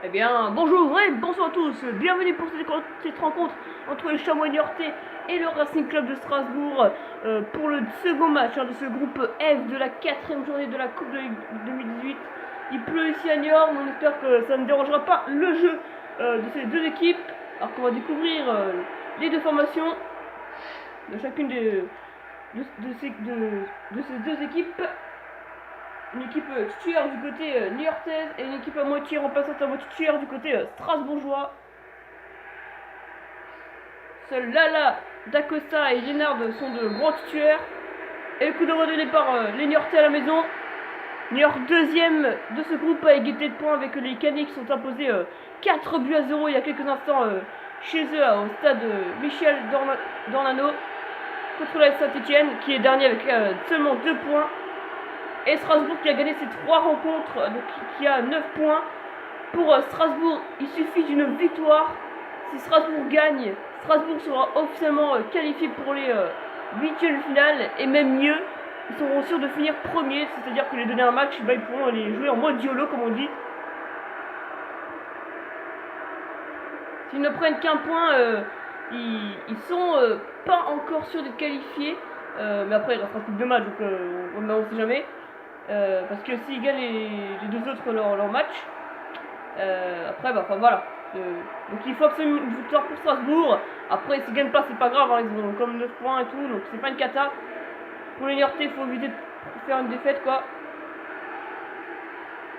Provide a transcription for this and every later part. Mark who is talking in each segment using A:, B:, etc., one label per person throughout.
A: Eh bien, bonjour et bonsoir à tous, bienvenue pour cette rencontre entre les Chamois niortais et le Racing Club de Strasbourg pour le second match de ce groupe F de la 4ème journée de la Coupe de 2018. Il pleut ici à Niort, mais on espère que ça ne dérangera pas le jeu de ces deux équipes. Alors qu'on va découvrir les deux formations de chacune ces deux équipes. Une équipe titulaire du côté niortaise et une équipe à moitié remplaçante à moitié titulaire du côté strasbourgeois. Seuls Lala, Dacosta et Lénard sont de gros titulaires. Et le coup d'envoi donné par les Niortais à la maison. Niort deuxième de ce groupe à égalité de points avec les Canis qui sont imposés 4 buts à 0 il y a quelques instants chez eux au stade Michel Dornano contre la Saint-Etienne qui est dernier avec seulement 2 points. Et Strasbourg qui a gagné ses 3 rencontres, donc qui a 9 points. Pour Strasbourg, il suffit d'une victoire. Si Strasbourg gagne, Strasbourg sera officiellement qualifié pour les 8e de finale. Et même mieux, ils seront sûrs de finir premier. C'est-à-dire que les donner un match, ils pourront les jouer en mode YOLO comme on dit. S'ils ne prennent qu'un point, ils sont pas encore sûrs d'être qualifiés. Mais après, il restera plus de 2 matchs, donc on ne sait jamais. Parce que s'ils gagnent les deux autres leur match, après voilà. Donc il faut absolument une victoire pour Strasbourg. Après s'ils gagnent pas c'est pas grave, hein, ils ont comme 9 points et tout, donc c'est pas une cata. Pour les Niortais il faut éviter de faire une défaite quoi.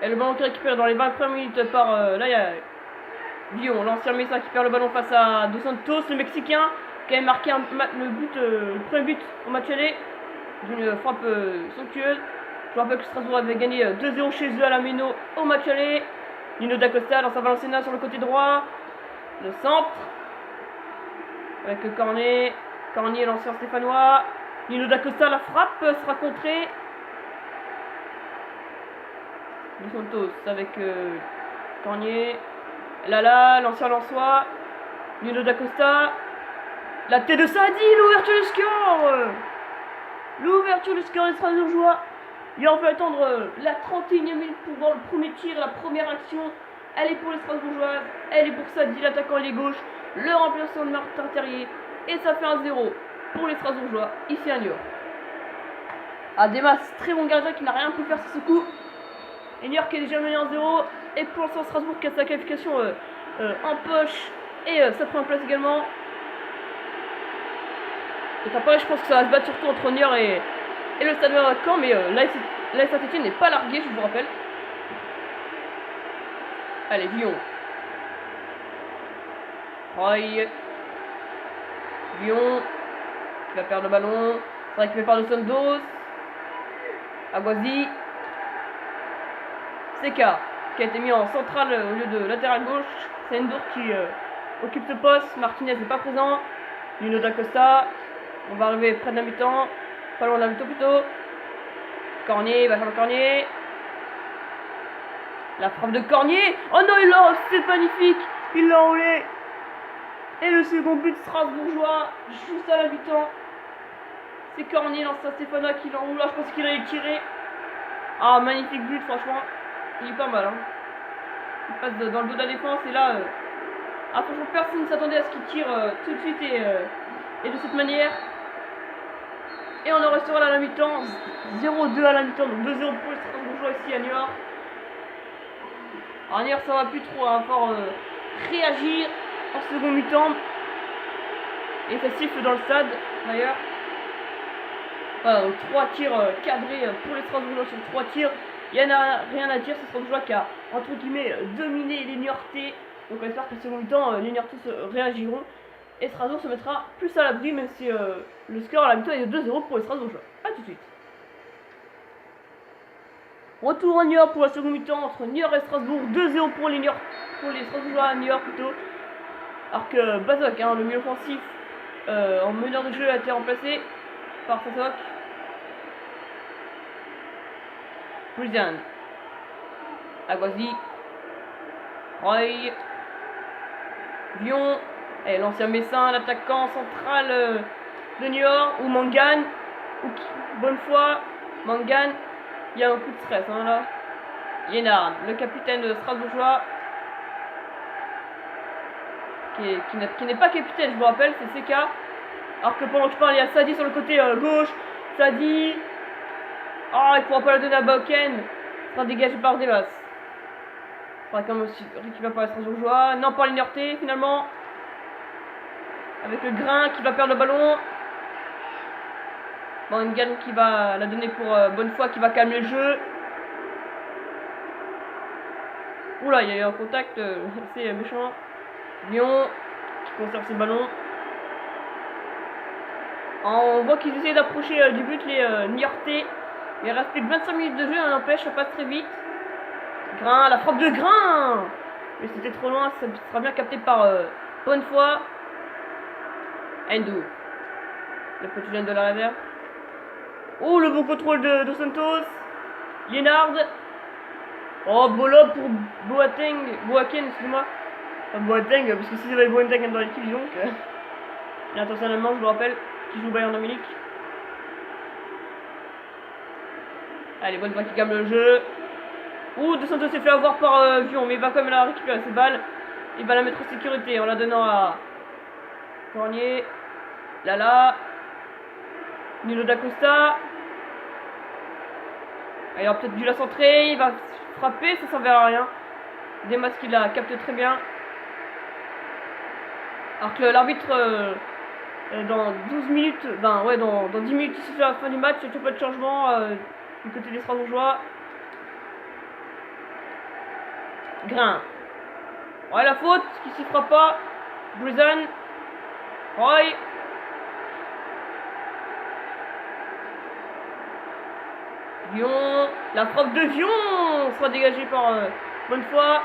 A: Et le ballon qui récupère dans les 20 premières minutes par là il y a Lyon, l'ancien Messa qui perd le ballon face à Dos Santos, le Mexicain qui avait marqué le premier but au match aller d'une frappe somptueuse. Je vous rappelle que Strasbourg avait gagné 2-0 chez eux à la Méno au match aller. Nino Dacosta dans sa Valenciennes sur le côté droit. Le centre. Avec Cornet. Cornier, l'ancien stéphanois. Nino Dacosta, la frappe sera contrée. Dos Santos avec Cornier. Lala, l'ancien Lensois. Nino Dacosta. La tête de Sadi, l'ouverture du score. L'ouverture du score des Strasbourgeois. Il en fait attendre la 31e minute pour voir le premier tir, la première action. Elle est pour les Strasbourgeoises, elle est pour Sadi, l'attaquant ailier gauche, le remplaçant de Martin Terrier. Et ça fait 1-0 pour les Strasbourgeois, ici à Niort. Demas, très bon gardien qui n'a rien pu faire sur ce coup. Et Niort qui est déjà mené 1-0. Et pour l'instant Strasbourg qui a sa qualification en poche. Et sa première place également. Donc après je pense que ça va se battre surtout entre Niort et le Stade Caen, mais la Saint-Etienne n'est pas larguée, je vous rappelle. Allez, Lyon. Roy. Lyon. Qui va perdre le ballon. C'est récupéré par Dos Santos. Aguazi. Seka, qui a été mis en centrale au lieu de latéral gauche. C'est Endur qui occupe ce poste. Martinez n'est pas présent. Nuno Dacosta. On va arriver près de la mi-temps. Pas loin de la mi-temps plutôt. Cornier, Benjamin Cornier. La frappe de Cornier. Oh non, il l'a, c'est magnifique. Il l'a enroulé. Et le second but strasbourgeois, juste à la mi-temps. C'est Cornier, l'ancien Stéphanois, qui l'enroule. Là, je pense qu'il allait tirer. Ah, magnifique but, franchement. Il est pas mal. Hein. Il passe dans le dos de la défense. Et là, franchement, personne ne s'attendait à ce qu'il tire tout de suite et de cette manière. Et on en restera à la mi-temps, 0-2 à la mi-temps, donc 2-0 pour les Strasbourgeois ici à Niort. Alors Niort ça va plus trop, hein, fort réagir en second mi-temps. Et ça siffle dans le stade d'ailleurs. Voilà, donc 3 tirs cadrés pour les Strasbourgeois sur 3 tirs. Il n'y en a rien à dire, c'est Strasbourgeois qui a entre guillemets dominé les Niortais. Donc on espère que le second mi-temps, les Niortais réagiront. Et Strasbourg se mettra plus à l'abri, même si le score à la mi-temps est de 2-0 pour les Strasbourgeois. A tout de suite. Retour à Niort pour la seconde mi-temps entre Niort et Strasbourg. 2-0 pour les Strasbourgeois à Niort plutôt. Alors que Bazok, hein, le milieu offensif en meneur de jeu, a été remplacé par Sasok. Brizan. Aguazi. Roy. Lyon. Et l'ancien Messin, l'attaquant central de Niort, ou Mangan, bonne foi, Mangan, il y a un coup de stress hein, là. Lénard, le capitaine strasbourgeois, qui n'est pas capitaine, je vous rappelle, c'est CK. Alors que pendant que je parle, il y a Sadi sur le côté gauche. Sadi. Oh, il pourra pas la donner à Bauken. Il sera dégagé par Devas. Il faudra quand même aussi récupérer par les Strasbourgeois. Non, par l'inerté finalement. Avec le grain qui va perdre le ballon. Bangan qui va la donner pour Bonnefoy qui va calmer le jeu. Oula, il y a eu un contact assez méchant. Lyon qui conserve ses ballons. On voit qu'ils essaient d'approcher du but les Niortais. Il reste plus que 25 minutes de jeu, on empêche, ça passe très vite. Grain, la frappe de Grain. Mais c'était trop loin, ça sera bien capté par Bonnefoy. Endou. Le petit jeune de la réserve. Oh, le bon contrôle de Dos Santos. Liénard. Oh, Bola pour Boateng, excuse-moi. Boateng, parce que si vous avez Boateng dans l'équipe, donc. Il y a attention allemand, je vous rappelle, qui joue au Bayern Munich. Allez, Bonnefoy qui gagne le jeu. Ouh, Dos Santos s'est fait avoir par Vion, mais il va quand même la récupérer ses balles. Il va la mettre en sécurité en la donnant à Cornier. Lala. Nuno d'Acosta. Il a peut-être dû la centrer. Il va frapper, ça s'en verra rien. Demas qui la capte très bien. Alors que l'arbitre, dans 12 minutes, dans 10 minutes, ici à la fin du match, il n'y a pas de changement du côté des Strasbourgeois. Grain. Ouais, la faute, qui s'y fera pas. Brizan. Roy. Vion. La frappe de Vion sera dégagée par Bonnefoy.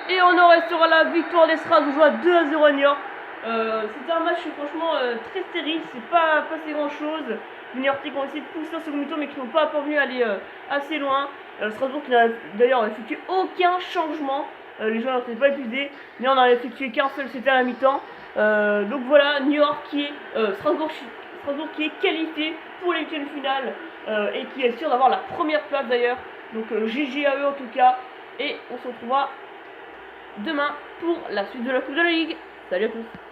A: Et on en restera la victoire des Strasbourgeois 2-0 à Niort. C'était un match franchement très stérile, c'est pas passé grand chose. Les Niortais qui ont essayé de pousser un second mi-temps mais qui n'ont pas parvenu à aller assez loin. Strasbourg qui n'a d'ailleurs effectué aucun changement. Les joueurs n'étaient pas épuisés, mais on en a effectué qu'un seul, c'était à la mi-temps. Donc voilà, Niort qui est Strasbourg qui est qualifié pour les huitièmes de finale et qui est sûr d'avoir la première place d'ailleurs. Donc GG à eux en tout cas. Et on se retrouvera demain pour la suite de la Coupe de la Ligue. Salut à tous.